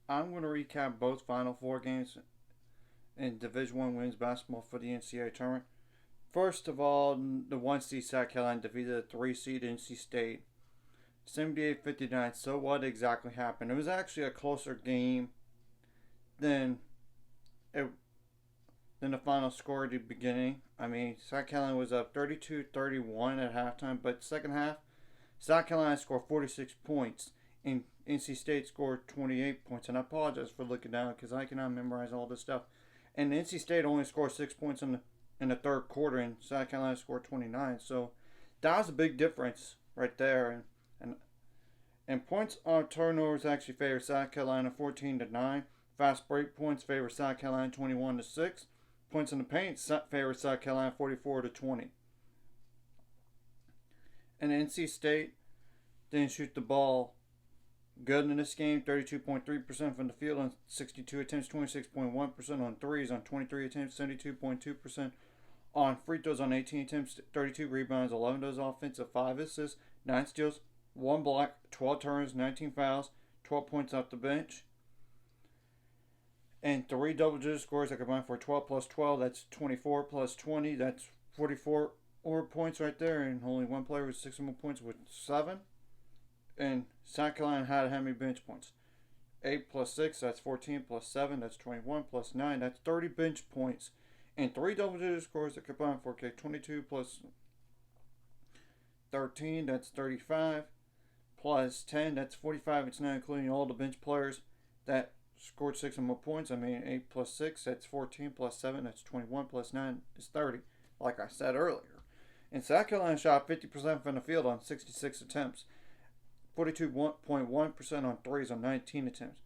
I'm going to recap both Final Four games in Division One women's basketball for the NCAA tournament. First of all, the 1 seed South Carolina defeated the 3 seed NC State 78-59. So what exactly happened? It was actually a closer game than it than the final score at the beginning. I mean, South Carolina was up 32-31 at halftime, but second half, South Carolina scored 46 points and NC State scored 28 points. And I apologize for looking down because I cannot memorize all this stuff. And NC State only scored 6 points in the third quarter, and South Carolina scored 29. So that was a big difference right there. And points on turnovers actually favor South Carolina 14-9. Fast break points favor South Carolina 21-6. Points in the paint favor South Carolina 44-20. And NC State didn't shoot the ball good in this game. 32.3% from the field on 62 attempts, 26.1% on threes on 23 attempts, 72.2% on free throws on 18 attempts, 32 rebounds, 11 of those offensive, 5 assists, 9 steals, 1 block, 12 turns, 19 fouls, 12 points off the bench, and 3 double-digit scores that combine for 12 plus 12. That's 24 plus 20. That's 44 points right there. And only one player with 6 or more points with 7. And South Carolina had how many bench points? 8 plus 6, that's 14 plus 7, that's 21 plus 9, that's 30 bench points. And 3 double-digit scores that combine for 22 plus 13, that's 35, plus 10, that's 45. It's not including all the bench players that scored 6 or more points. I mean, 8 plus 6, that's 14, plus 7, that's 21, plus 9 is 30, like I said earlier. And South Carolina shot 50% from the field on 66 attempts, 42.1% on threes on 19 attempts,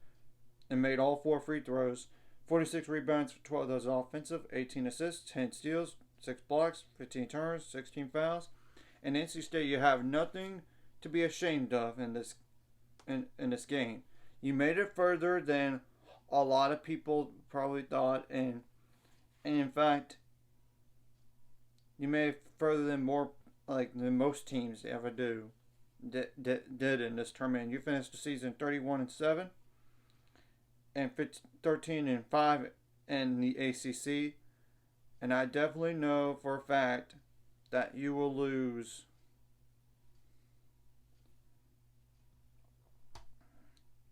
and made all 4 free throws. 46 rebounds for 12 of those offensive, 18 assists, 10 steals, 6 blocks, 15 turns, 16 fouls. And NC State, you have nothing to be ashamed of in this game. You made it further than a lot of people probably thought, and in fact, you made it further than most teams ever did in this tournament. You finished the season 31-7 and 13-5 in the ACC, and I definitely know for a fact that you will lose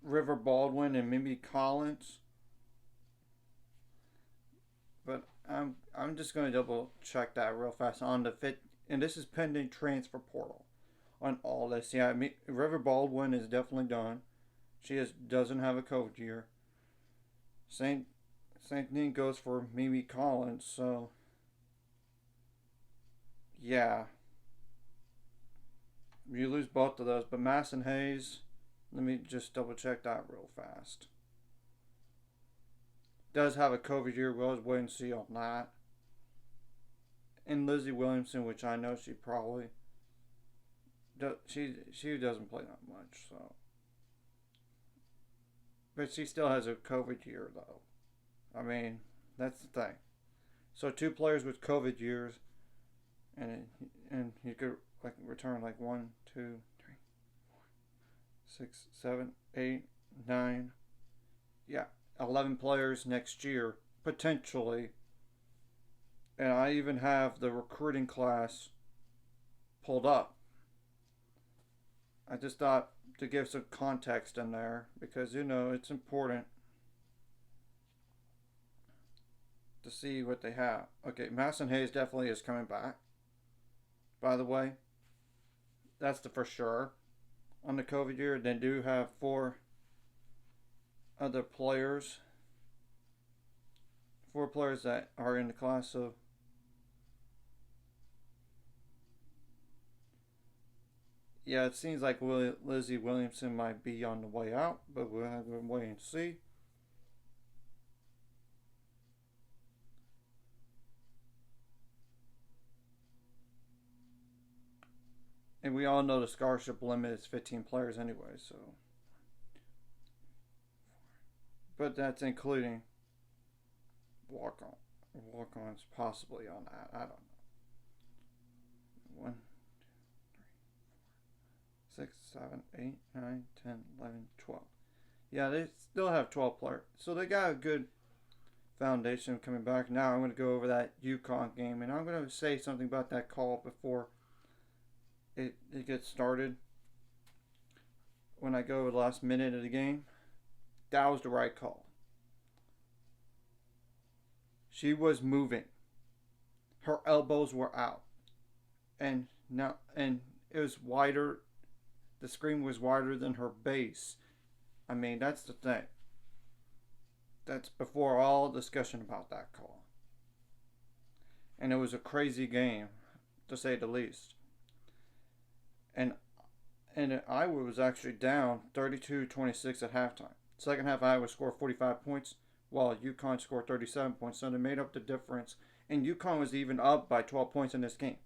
River Baldwin and Mimi Collins, but I'm just going to double check that real fast on the fit, and this is pending transfer portal on all this. Yeah, River Baldwin is definitely done. She doesn't have a COVID year. Same thing goes for Mimi Collins. So yeah, you lose both of those. But Madison Hayes, let me just double check that real fast. Does have a COVID year. We'll just wait and see on that. And Lizzie Williamson, which I know she probably she doesn't play that much, so. But she still has a COVID year, though. I mean, that's the thing. So 2 players with COVID years, and you could return 1, 2, 3, 4, 6, 7, 8, 9, yeah, 11 players next year potentially. And I even have the recruiting class pulled up. I just thought to give some context in there because it's important to see what they have. Okay, Madison Hayes definitely is coming back. By the way, that's the for sure. On the COVID year, they do have 4 other players. 4 players that are in the class of. Yeah, it seems like Lizzie Williamson might be on the way out, but we'll have to wait and see. And we all know the scholarship limit is 15 players anyway, so. But that's including walk-ons possibly on that. I don't know. 1, 6, 7, 8, 9, 10, 11, 12. Yeah, they still have 12 players. So they got a good foundation coming back. Now I'm going to go over that UConn game, and I'm going to say something about that call before it gets started. When I go the last minute of the game, that was the right call. She was moving. Her elbows were out. And it was wider. The screen was wider than her base. I mean, that's the thing. That's before all discussion about that call. And it was a crazy game, to say the least. And Iowa was actually down 32-26 at halftime. Second half, Iowa scored 45 points, while UConn scored 37 points. So they made up the difference. And UConn was even up by 12 points in this game.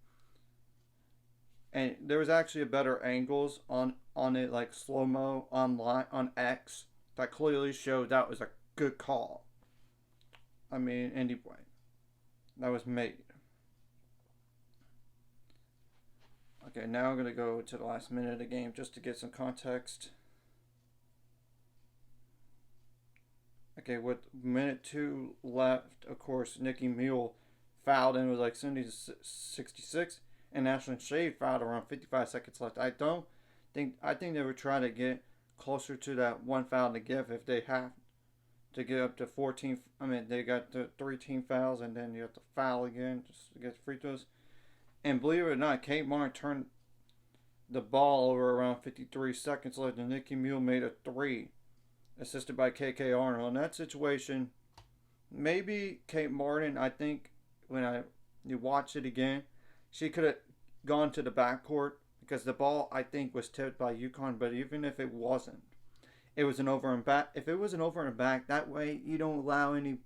And there was actually a better angles on it, like slow-mo online on X, that clearly showed that was a good call. I mean, anyway, that was made. Okay, now I'm going to go to the last minute of the game just to get some context. Okay, with minute 2 left, of course, Nikki Mule fouled and it was like 70-66. And Ashlyn Shade fouled around 55 seconds left. I think they would try to get closer to that one foul to give if they have to get up to 14. I mean, they got the 3 team fouls, and then you have to foul again just to get free throws. And believe it or not, Kate Martin turned the ball over around 53 seconds left, and Nikki Mule made a 3, assisted by KK Arnold. In that situation, maybe Kate Martin, I think, when you watch it again, she could have gone to the backcourt because the ball, I think, was tipped by UConn. But even if it wasn't, it was an over and back. If it was an over and back, that way you don't allow any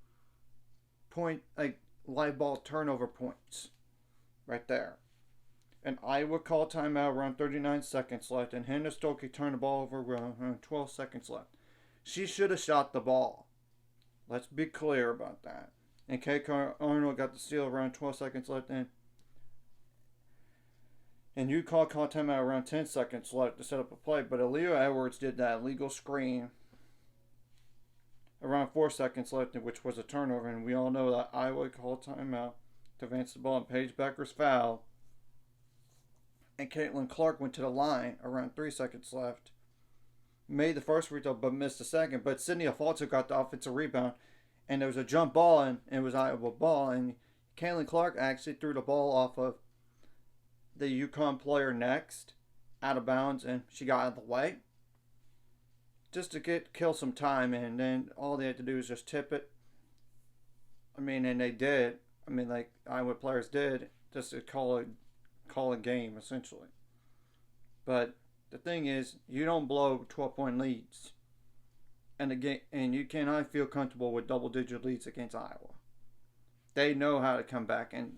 live ball turnover points right there. And Iowa called timeout around 39 seconds left, and Hannah Stokey turned the ball over around 12 seconds left. She should have shot the ball. Let's be clear about that. And KK Arnold got the steal around 12 seconds left, and UConn called timeout around 10 seconds left to set up a play, but Aaliyah Edwards did that illegal screen around 4 seconds left, which was a turnover, and we all know that Iowa called timeout to advance the ball, and Paige Becker's foul, and Caitlin Clark went to the line around 3 seconds left, made the first free throw, but missed the second, but Sydney Afalto got the offensive rebound, and there was a jump ball, and it was Iowa ball, and Caitlin Clark actually threw the ball off of the UConn player next, out of bounds, and she got out of the way. Just to kill some time, and then all they had to do is just tip it. I mean, and they did. I mean, like Iowa players did, just to call a game, essentially. But the thing is, you don't blow 12-point leads. And you cannot feel comfortable with double-digit leads against Iowa. They know how to come back in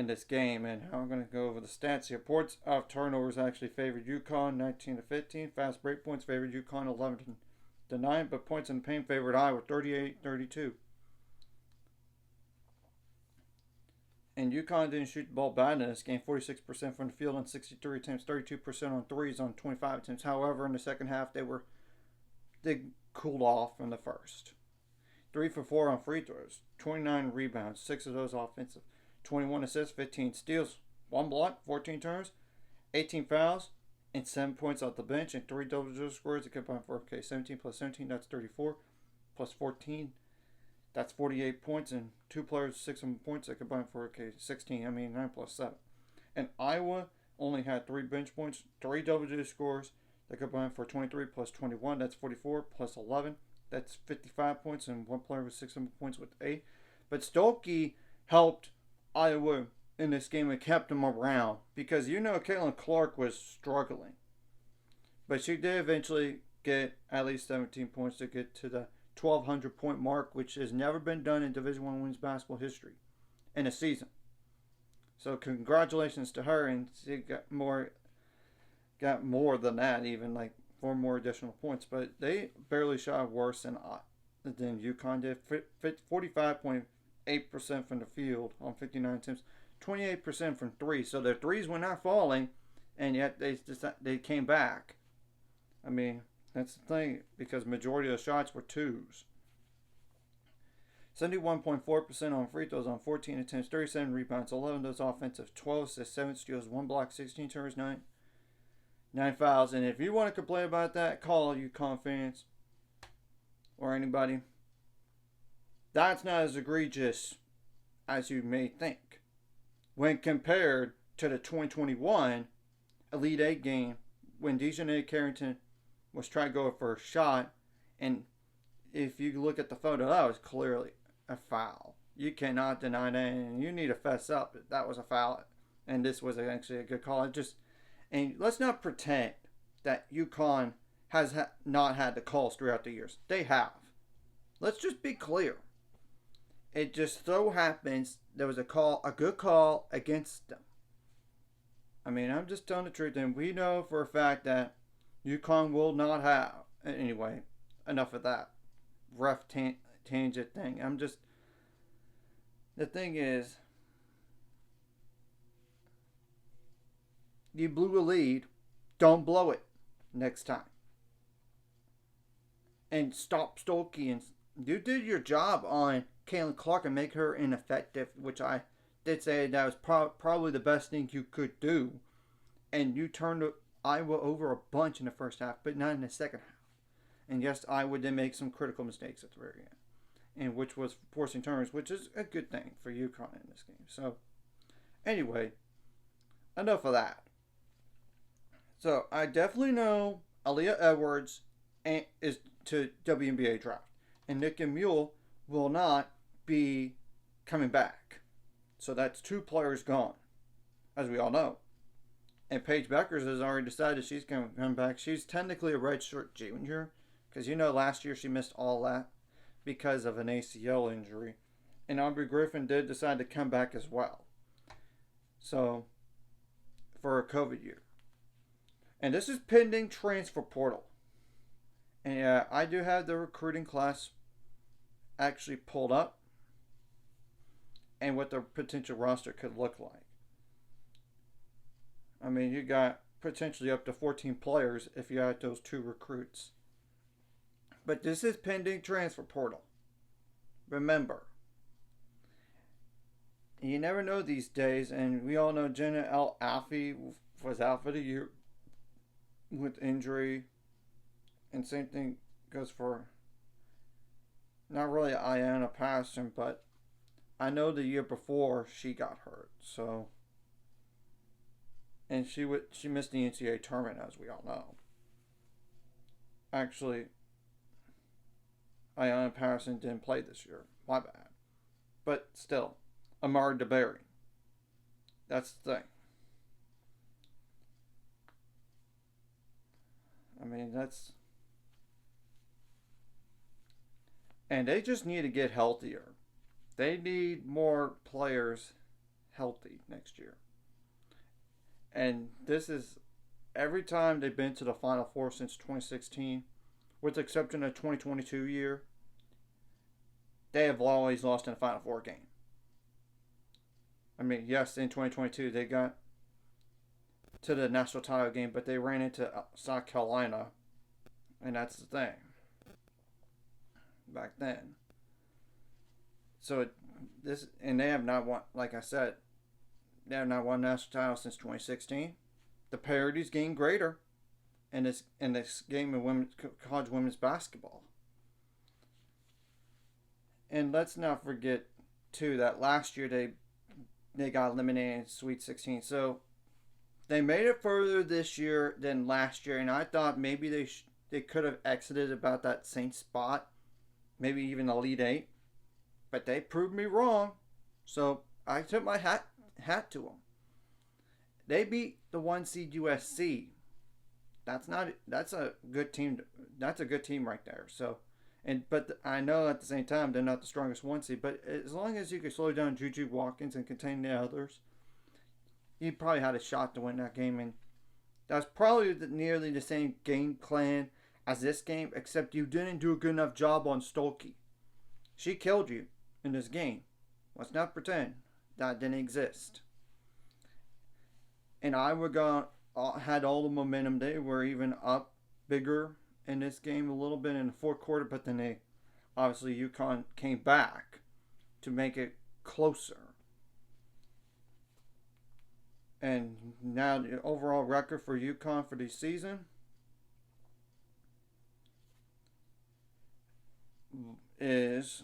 this game, and I'm going to go over the stats here. Points off turnovers actually favored UConn 19-15. Fast break points favored UConn 11-9, but points in the paint favored Iowa 38-32. And UConn didn't shoot the ball bad in this game. 46% from the field on 63 attempts, 32% on threes on 25 attempts. However, in the second half, they cooled off in the first. 3 for 4 on free throws, 29 rebounds, 6 of those offensive. 21 assists, 15 steals, 1 block, 14 turns, 18 fouls, and 7 points off the bench, and 3 double-digit scores. It combined for 17 plus 17, that's 34, plus 14, that's 48 points, and 2 players, 6 points. That combined for 16. 9 plus 7. And Iowa only had 3 bench points, 3 double-digit scores. That combined for 23 plus 21, that's 44, plus 11, that's 55 points, and 1 player with 6 points with 8. But Stokey helped Iowa in this game and kept them around because Caitlin Clark was struggling, but she did eventually get at least 17 points to get to the 1,200 point mark, which has never been done in Division I women's basketball history in a season. So congratulations to her, and she got more than that, even like 4 more additional points. But they barely shot worse than UConn did. 45.8% from the field on 59 attempts, 28% from 3. So their threes were not falling, and yet they came back. I mean, That's the thing, because majority of the shots were twos. 71.4% on free throws on 14 attempts, 37 rebounds, 11 of those offensive, 12 assists, 7 steals, 1 block, 16 turnovers, 9 fouls. And if you want to complain about that, call UConn fans or anybody. That's not as egregious as you may think when compared to the 2021 Elite Eight game when Dejounte Carrington was trying to go for a shot, and if you look at the photo, that was clearly a foul. You cannot deny that, and you need to fess up. That was a foul, and this was actually a good call. And let's not pretend that UConn has not had the calls throughout the years. They have. Let's just be clear. It just so happens there was a good call against them. I mean, I'm just telling the truth, and we know for a fact that UConn will not have. Anyway, enough of that rough tangent thing. The thing is, you blew a lead, don't blow it next time. And stop Stolke, and you did your job on Caitlin Clark and make her ineffective, which I did say that was probably the best thing you could do. And you turned Iowa over a bunch in the first half, but not in the second half. And yes, Iowa did make some critical mistakes at the very end, and which was forcing turnovers, which is a good thing for UConn in this game. So, anyway, enough of that. So, I definitely know Aaliyah Edwards is to WNBA draft, and Nika Mule will not be coming back. So that's 2 players gone, as we all know. And Paige Beckers has already decided she's going to come back. She's technically a redshirt junior, because last year she missed all that because of an ACL injury. And Aubrey Griffin did decide to come back as well. So, for a COVID year. And this is pending transfer portal. And I do have the recruiting class actually pulled up and what the potential roster could look like. I mean, you got potentially up to 14 players if you add those 2 recruits. But this is pending transfer portal. Remember, you never know these days, and we all know Jenna L. Alfie was out for the year with injury, and same thing goes for not really Ayanna Patterson, but I know the year before she got hurt, so. And she missed the NCAA tournament, as we all know. Actually, Ayanna Patterson didn't play this year. My bad. But still, Amara DeBerry. That's the thing. I mean, and they just need to get healthier. They need more players healthy next year. And this is every time they've been to the Final Four since 2016, with the exception of the 2022 year, they have always lost in a Final Four game. I mean, yes, in 2022 they got to the national title game, but they ran into South Carolina, and that's the thing. Back then. So they have not won, like I said, they have not won national title since 2016. The parity's getting greater in this game of college women's basketball. And let's not forget too that last year they got eliminated in Sweet 16. So they made it further this year than last year, and I thought maybe they could have exited about that same spot, maybe even Elite Eight, but they proved me wrong. So I took my hat to them. They beat the 1 seed USC. That's a good team. That's a good team right there. So, but I know at the same time they're not the strongest 1 seed. But as long as you can slow down Juju Watkins and contain the others, you probably had a shot to win that game. And that's probably nearly the same game plan as this game, except you didn't do a good enough job on Stolke. She killed you in this game. Let's not pretend that didn't exist. And Iowa had all the momentum. They were even up bigger in this game a little bit in the fourth quarter, but then they obviously UConn came back to make it closer. And now the overall record for UConn for the season is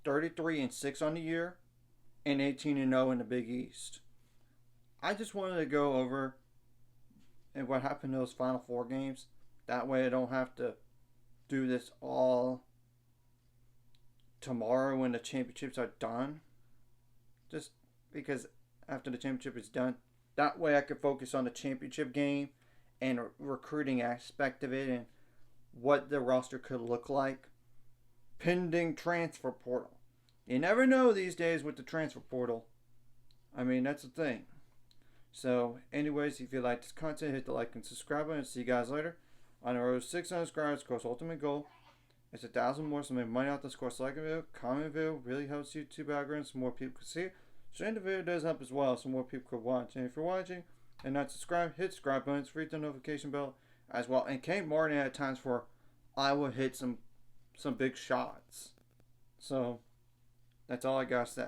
33-6 on the year and 18-0 in the Big East. I just wanted to go over and what happened in those Final Four games. That way I don't have to do this all tomorrow when the championships are done. Just because after the championship is done, that way I could focus on the championship game and recruiting aspect of it and what the roster could look like. Pending transfer portal. You never know these days with the transfer portal. I mean, that's the thing. So, anyways, if you like this content, hit the like and subscribe button. See you guys later. On the road to 600 subscribers, of course, ultimate goal is 1,000 more. So, make money off this course. Like a video, comment a video, really helps YouTube algorithm so more people can see it. Sharing the video does help as well, so more people could watch. And if you're watching and not subscribed, hit subscribe button. It's free to the notification bell as well. And Kate Martin had times for Iowa hit some big shots. So, that's all I gotta say.